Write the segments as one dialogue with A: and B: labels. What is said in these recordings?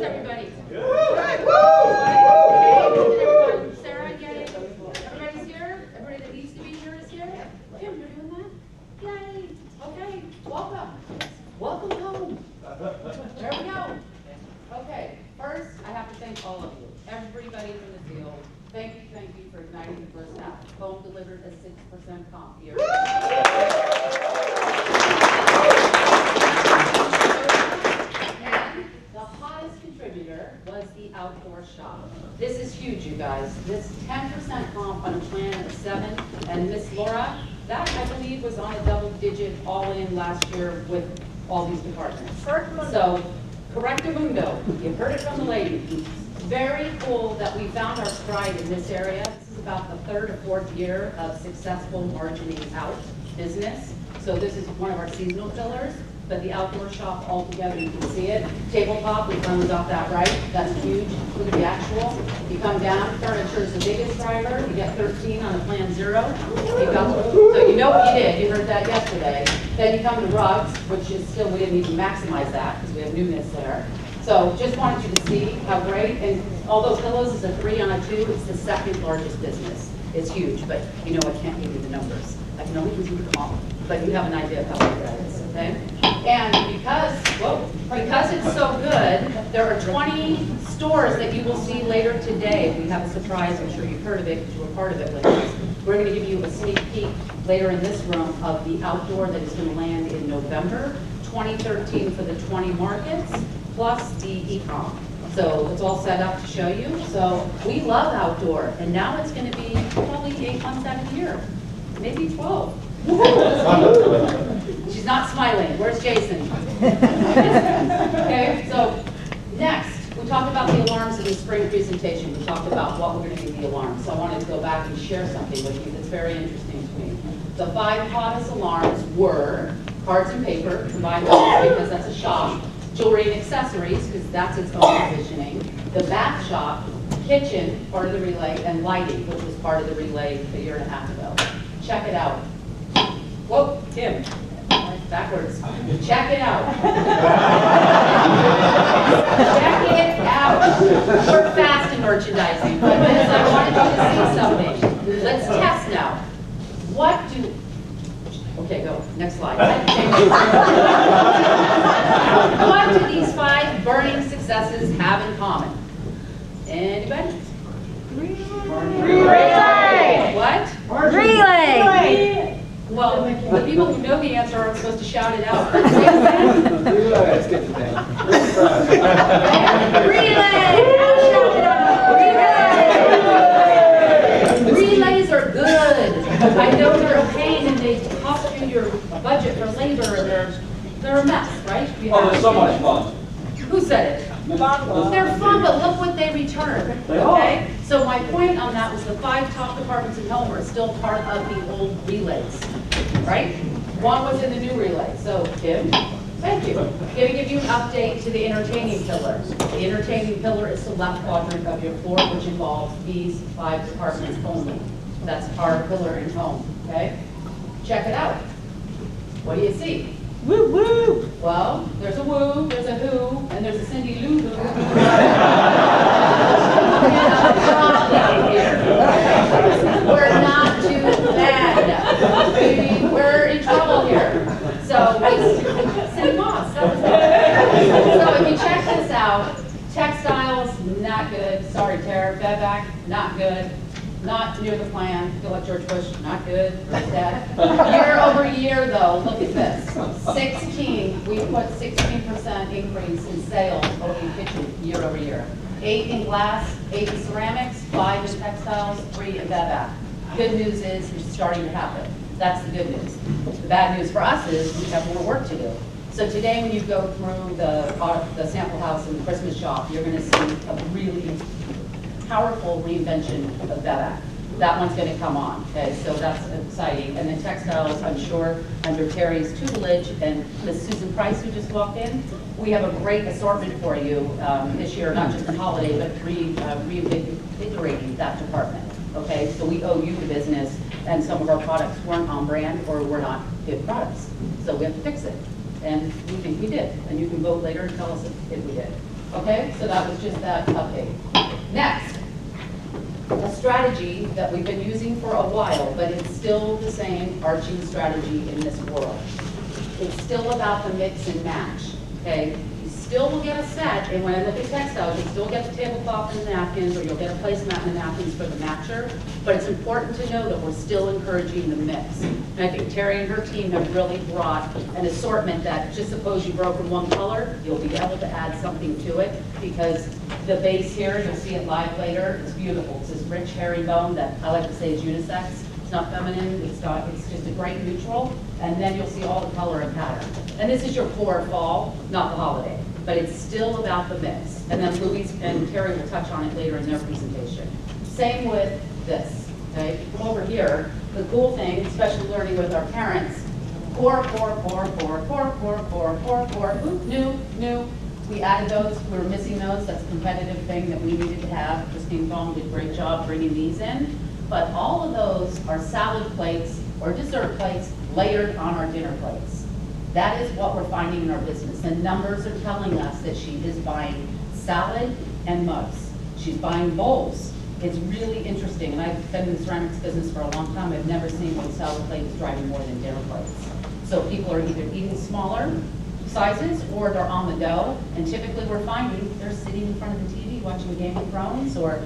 A: everybody? Good. Sarah, yay. Everybody's here? Everybody that needs to be here is here? Kim, you're doing that? Yay. Okay, welcome. Welcome home. There we go. Okay, first, I have to thank all of you. Everybody from the field. Thank you for igniting the first half. Home delivered a 6% comp year. Was the outdoor shop. This is huge, you guys. This 10% comp on a plan of 7, and Miss Laura, that I believe was on a double-digit all-in last year with all these departments. So, correctamundo, you heard it from the lady. Very cool that we found our stride in this area. This is about the 3rd or 4th year of successful margining out business. So this is one of our seasonal pillars. But the outdoor shop altogether, you can see it. Tabletop, we closed off that right. That's huge. Look at the actual. You come down, furniture is the biggest driver. You get 13 on the plan 0. So you know what you did. You heard that yesterday. Then you come to rugs, which is still, we didn't even maximize that because we have newness there. So just wanted you to see how great. And although pillows is a 3 on a 2, it's the 2nd largest business. It's huge, but you know I can't give you the numbers. I can only give you the comp, but you have an idea of how big that is, okay? And because it's so good, there are 20 stores that you will see later today. We have a surprise, I'm sure you've heard of it because you were part of it with us. We're going to give you a sneak peek later in this room of the outdoor that is going to land in November 2013 for the 20 markets, plus the e-com. So it's all set up to show you. So we love outdoor, and now it's going to be probably 8 months out of the year, maybe 12. She's not smiling. Where's Jason? Okay, so next, we talked about the alarms in the spring presentation. We talked about what we're going to do with the alarms. So I wanted to go back and share something with you that's very interesting to me. The 5 hottest alarms were cards and paper, combined because that's a shop, jewelry and accessories, because that's its own positioning, the bath shop, kitchen, part of the relay, and lighting, which was part of the relay a year and a half ago. Check it out. Whoa, Kim, backwards. Check it out. Check it out. We're fast in merchandising, but Liz, I wanted you to see something. Let's test now. What do, okay, go, next slide. What do these 5 burning successes have in common? Anybody? Relay. What?
B: Relay.
A: Well, the people who know the answer aren't supposed to shout it out.
C: Let's get to that.
A: Relay! Shout it out! Relay! Relays are good. I know they're a pain and they cost you your budget for labor and they're a mess, right?
C: Oh, they're so much fun.
A: Who said it? They're fun, but look what they return, okay? So my point on that was the 5 top departments in home are still part of the old relays, right? One was in the new relay. So, Kim, thank you. I'm going to give you an update to the entertaining pillar. The entertaining pillar is the left quadrant of your floor, which involves these 5 departments only. That's our pillar in home, okay? Check it out. What do you see?
B: Woo woo!
A: Well, there's a woo, there's a who, and there's a Cindy Lou Lou. We're not too bad. We're in trouble here. So, Cindy Moss, that was good. So if you check this out, textiles, not good. Sorry, Tara. Bevac, not good. Not near the plan. Feel like George Bush, not good. Dead. Year over year, though, look at this. 16, we put 16% increase in sales in kitchen year over year. 8 in glass, 8 in ceramics, 5 in textiles, 3 in Bevac. Good news is it's starting to happen. That's the good news. The bad news for us is we have more work to do. So today, when you go through the sample house and the Christmas shop, you're going to see a really powerful reinvention of Bevac. That one's going to come on, okay, so that's exciting. And then textiles, I'm sure, under Terry's tutelage and Miss Susan Price, who just walked in, we have a great assortment for you this year, not just in holiday, but reinvigorating that department, okay? So we owe you the business, and some of our products weren't on brand or were not good products. So we have to fix it, and we think we did. And you can vote later and tell us if we did. Okay, so that was just that update. Next, a strategy that we've been using for a while, but it's still the same arching strategy in this world. It's still about the mix and match, okay? You still will get a set, and when I look at textiles, you'll still get the tablecloth and the napkins, or you'll get a placemat and the napkins for the matcher, but it's important to know that we're still encouraging the mix. And I think Terry and her team have really brought an assortment that, just suppose you broke in one color, you'll be able to add something to it, because the base here, you'll see it live later, it's beautiful. It's this rich herringbone that I like to say is unisex. It's not feminine, it's just a great neutral, and then you'll see all the color and pattern. And this is your core fall, not the holiday, but it's still about the mix. And then Louise and Terry will touch on it later in their presentation. Same with this, okay? Come over here, the cool thing, especially learning with our parents, core, oop, new. We added those, we were missing those, that's a competitive thing that we needed to have. Christine Fong did a great job bringing these in. But all of those are salad plates or dessert plates layered on our dinner plates. That is what we're finding in our business. The numbers are telling us that she is buying salad and mugs. She's buying bowls. It's really interesting, and I've been in the ceramics business for a long time. I've never seen one salad plate is driving more than dinner plates. So people are either eating smaller sizes or they're on the go, and typically we're finding they're sitting in front of the TV watching Game of Thrones or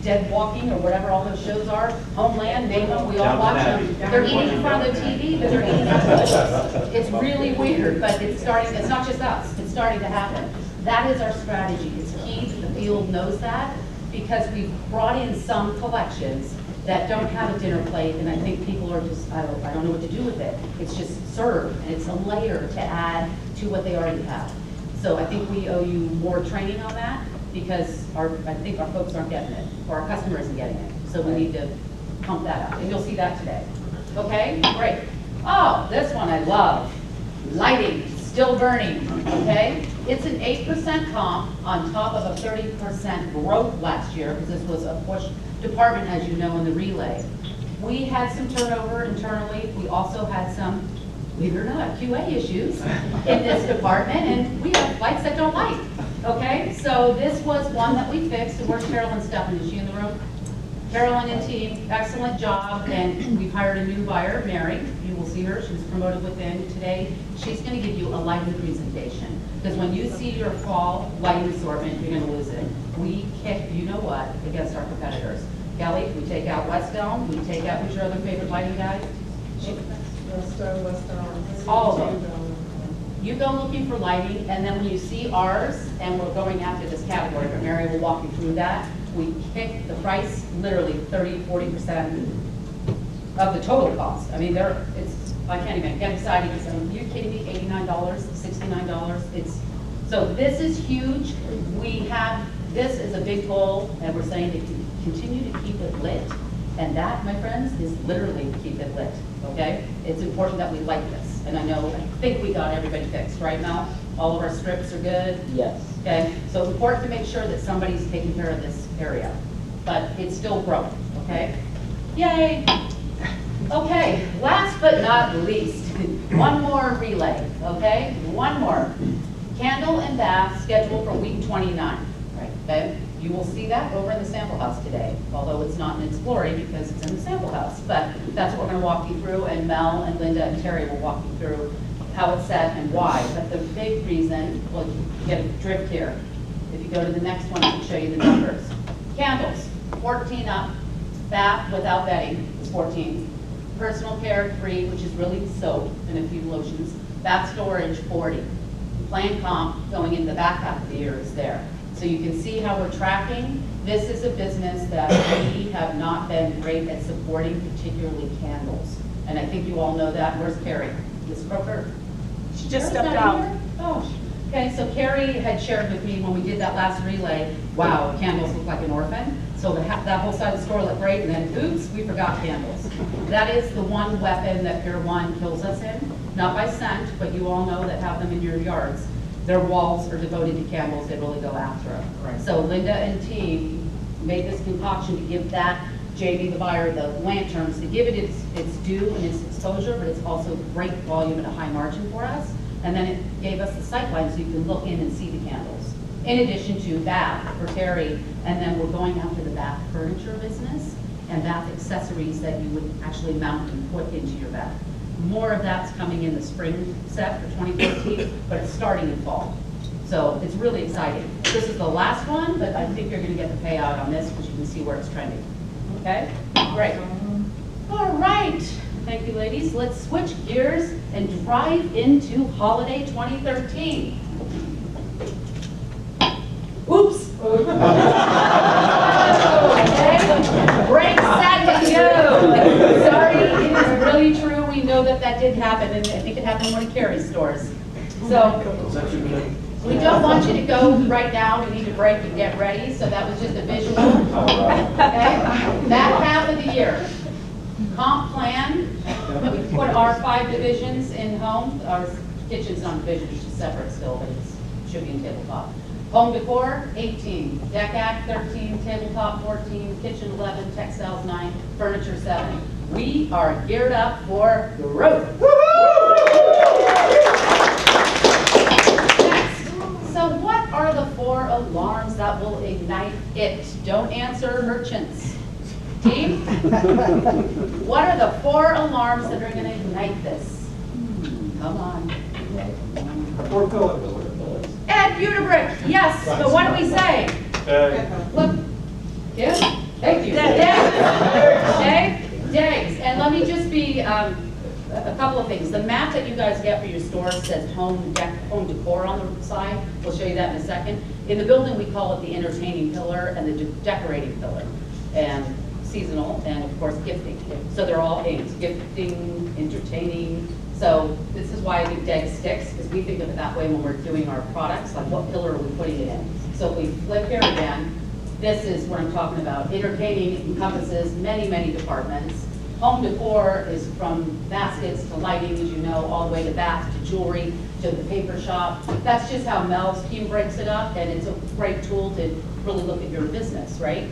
A: Dead Walking or whatever all those shows are, Homeland, name them, we all watch them. They're eating in front of the TV, but they're eating out of bowls. It's really weird, but it's not just us, it's starting to happen. That is our strategy. It's key that the field knows that, because we've brought in some collections that don't have a dinner plate, and I think people are just, I don't know what to do with it. It's just served, and it's a layer to add to what they already have. So I think we owe you more training on that, because I think our folks aren't getting it, or our customer isn't getting it. So we need to pump that up, and you'll see that today. Okay, great. Oh, this one I love. Lighting, still burning, okay? It's an 8% comp on top of a 30% growth last year, because this was a push department, as you know, in the relay. We had some turnover internally. We also had some, believe it or not, QA issues in this department, and we have lights that don't light, okay? So this was one that we fixed, and where's Carolyn Steffen? Is she in the room? Carolyn and team, excellent job, and we've hired a new buyer, Mary. You will see her, she was promoted within today. She's gonna give you a lighting presentation, because when you see your fall lighting assortment, you're gonna lose it. We kick, you know what, against our competitors. Kelly, we take out West Elm, we take out, who's your other favorite lighting guy? All of them. You go looking for lighting, and then when you see ours, and we're going after this category, but Mary will walk you through that, we kick the price literally 30–40% of the total cost. I mean, I can't even get excited because are you kidding me? $89, $69. So this is huge. This is a big goal, and we're saying to continue to keep it lit. And that, my friends, is literally keep it lit, okay? It's important that we like this. And I think we got everybody fixed, right, Mel? All of our strips are good?
B: Yes.
A: Okay, so it's important to make sure that somebody's taking care of this area. But it's still growing, okay? Yay! Okay, last but not least, one more relay, okay? One more. Candle and bath scheduled for week 29, right, okay? You will see that over in the sample house today, although it's not in its glory because it's in the sample house. But that's what we're going to walk you through, and Mel and Linda and Terry will walk you through how it's set and why. But the big reason, well, you get a drift here. If you go to the next one, I can show you the numbers. Candles, 14 up. Bath without bedding is 14. Personal care, 3, which is really soap and a few lotions. Bath storage, 40. Plan comp going into the back half of the year is there. So you can see how we're tracking. This is a business that we have not been great at supporting, particularly candles. And I think you all know that. Where's Carrie? Ms. Crooker?
D: She just stepped out.
A: Oh, okay, so Carrie had shared with me when we did that last relay, wow, candles look like an orphan. So that whole side of the store looked great, and then oops, we forgot candles. That is the one weapon that Pier 1 kills us in. Not by scent, but you all know that have them in your yards. Their walls are devoted to candles, they really go after them. Right. So Linda and team made this concoction to give that, Jamie the buyer, the lanterns, to give it its due and its exposure, but it's also great volume and a high margin for us. And then it gave us the sight line so you can look in and see the candles. in addition to bath for Terry. And then we're going after the bath furniture business and bath accessories that you would actually mount and put into your bath. More of that's coming in the spring set for 2014, but it's starting in fall. So it's really exciting. This is the last one, but I think you're gonna get the payout on this because you can see where it's trending. Okay, great. All right, thank you ladies. Let's switch gears and drive into holiday 2013. Oops. Okay, break, set, and go. Sorry, it is really true. We know that that did happen, and I think it happened in one of Carrie's stores. So we don't want you to go right now. We need to break and get ready. So that was just a visual. Okay, back half of the year. Comp plan. We put our 5 divisions in home. Our kitchen's not division, it's just separate still, but it should be in tabletop. Home decor, 18. Deck act, 13. Tabletop, 14. Kitchen, 11. Textiles, 9. Furniture, 7. We are geared up for growth. Next. So what are the 4 alarms that will ignite it? Don't answer, merchants. Team? What are the 4 alarms that are going to ignite this? Come on.
C: 4 pillars.
A: Ed Buterbrick, yes, but what do we say? Look, yeah, thank you. Days. And let me just be a couple of things. The map that you guys get for your store says home decor on the side. We'll show you that in a second. In the building, we call it the entertaining pillar and the decorating pillar, and seasonal, and of course gifting. So they're all aims: gifting, entertaining. So this is why I think DEG sticks, because we think of it that way when we're doing our products, like what pillar are we putting it in. So if we flip here again, this is what I'm talking about. Entertaining encompasses many, many departments. Home decor is from baskets to lighting, as you know, all the way to bath, to jewelry, to the paper shop. That's just how Mel's team breaks it up, and it's a great tool to really look at your business, right?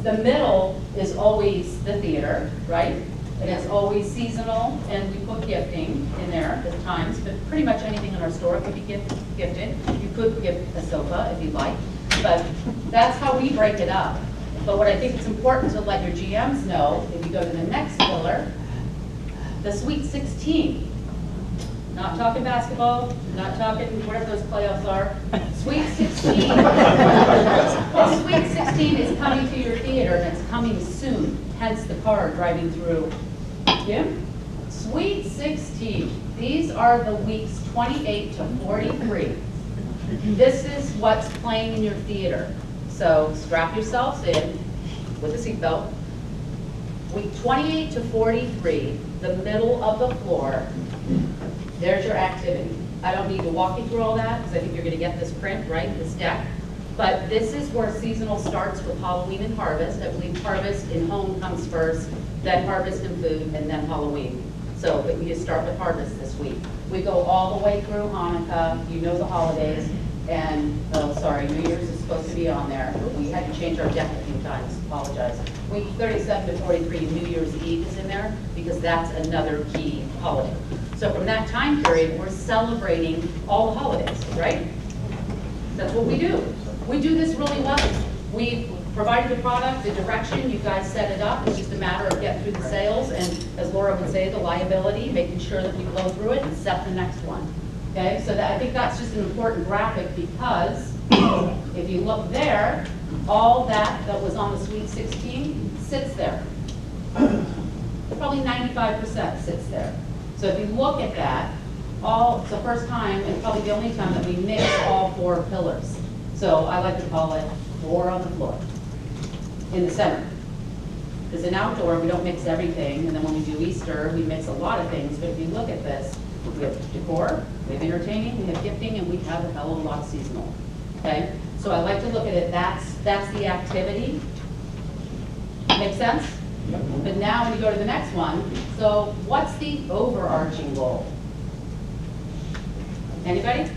A: The middle is always the theater, right? It is always seasonal, and we put gifting in there at times, but pretty much anything in our store could be gifted. You could gift a sofa if you'd like, but that's how we break it up. But what I think is important to let your GMs know, if you go to the next pillar, the Sweet 16. Not talking basketball, not talking whatever those playoffs are. Sweet 16. The Sweet 16 is coming to your theater, and it's coming soon, hence the car driving through. Jim? Sweet 16. These are the weeks 28 to 43. This is what's playing in your theater. So strap yourselves in with a seatbelt. Week 28 to 43, the middle of the floor, there's your activity. I don't need to walk you through all that because I think you're going to get this print, right, this deck. But this is where seasonal starts with Halloween and Harvest. I believe Harvest in home comes first, then Harvest in food, and then Halloween. So but we just start with Harvest this week. We go all the way through Hanukkah, you know the holidays, and, oh, sorry, New Year's is supposed to be on there. We had to change our deck a few times, apologize. Week 37 to 43, New Year's Eve is in there because that's another key holiday. So from that time period, we're celebrating all the holidays, right? That's what we do. We do this really well. We provided the product, the direction, you guys set it up. It's just a matter of getting through the sales and, as Laura would say, the liability, making sure that we blow through it and set the next one. Okay, so that, I think that's just an important graphic because if you look there, all that was on the Sweet 16 sits there. Probably 95% sits there. So if you look at that, it's the first time and probably the only time that we mix all 4 pillars. So I like to call it 4 on the floor in the center. Because in outdoor, we don't mix everything, and then when we do Easter, we mix a lot of things. But if you look at this, we have decor, we have entertaining, we have gifting, and we have a hell of a lot of seasonal. Okay? So I like to look at it, that's the activity. Make sense? Yep. But now when you go to the next one, so what's the overarching goal? Anybody?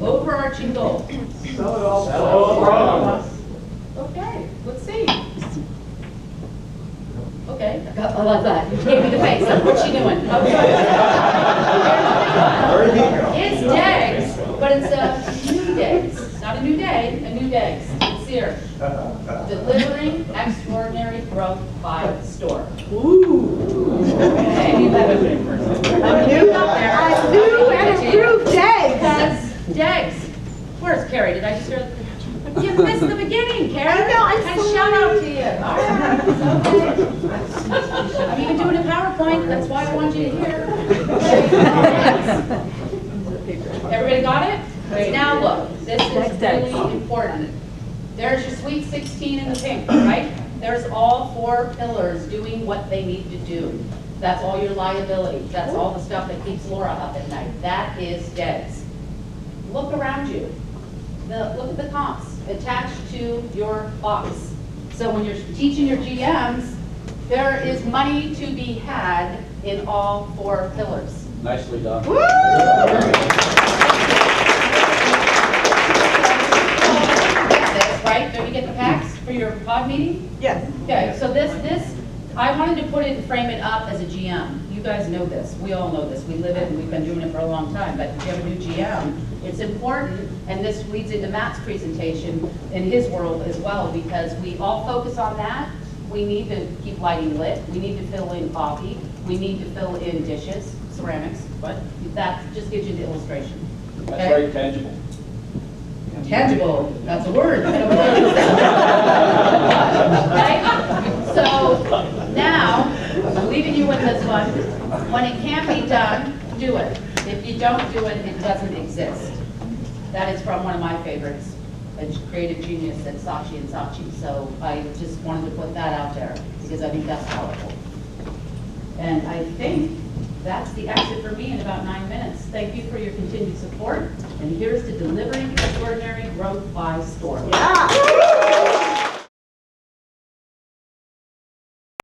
A: Overarching goal.
C: Sell it all.
A: Okay, let's see. Okay, I love that. You gave me the face. What's she doing? Okay. Is delivering extraordinary growth by store.
B: A new and improved day.
A: That's Degs. Where's Carrie? Did I just hear? You missed the beginning, Carrie.
B: I know, I'm
A: And
B: sorry.
A: shout out to you. All right, it's okay. I'm even doing a PowerPoint. That's why I want you to hear. Everybody got it? Now look, this is really important. There's your sweet 16 in the pink, right? There's all 4 pillars doing what they need to do. That's all your liabilities. That's all the stuff that keeps Laura up at night. That is DEDS. Look around you. Look at the comps attached to your box. So when you're teaching your GMs, there is money to be had in all 4 pillars.
E: Nicely done.
A: Right? Don't you get the packs for your pod meeting?
D: Yes.
A: Okay, so this, I wanted to put it and frame it up as a GM. You guys know this, we all know this, we live it and we've been doing it for a long time, but if you have a new GM, it's important, and this leads into Matt's presentation in his world as well, because we all focus on that. We need to keep lighting lit, we need to fill in coffee, we need to fill in dishes, ceramics, but that just gives you the illustration.
E: That's
A: Okay?
E: very tangible.
A: Tangible, that's a word. Okay? So now, I'm leaving you with this one. When it can be done, do it. If you don't do it, it doesn't exist. That is from one of my favorites, a creative genius at Saatchi and Saatchi. So I just wanted to put that out there because I think that's powerful. And I think that's the exit for me in about 9 minutes. Thank you for your continued support. And here's to delivering extraordinary growth by storm.
B: Yeah.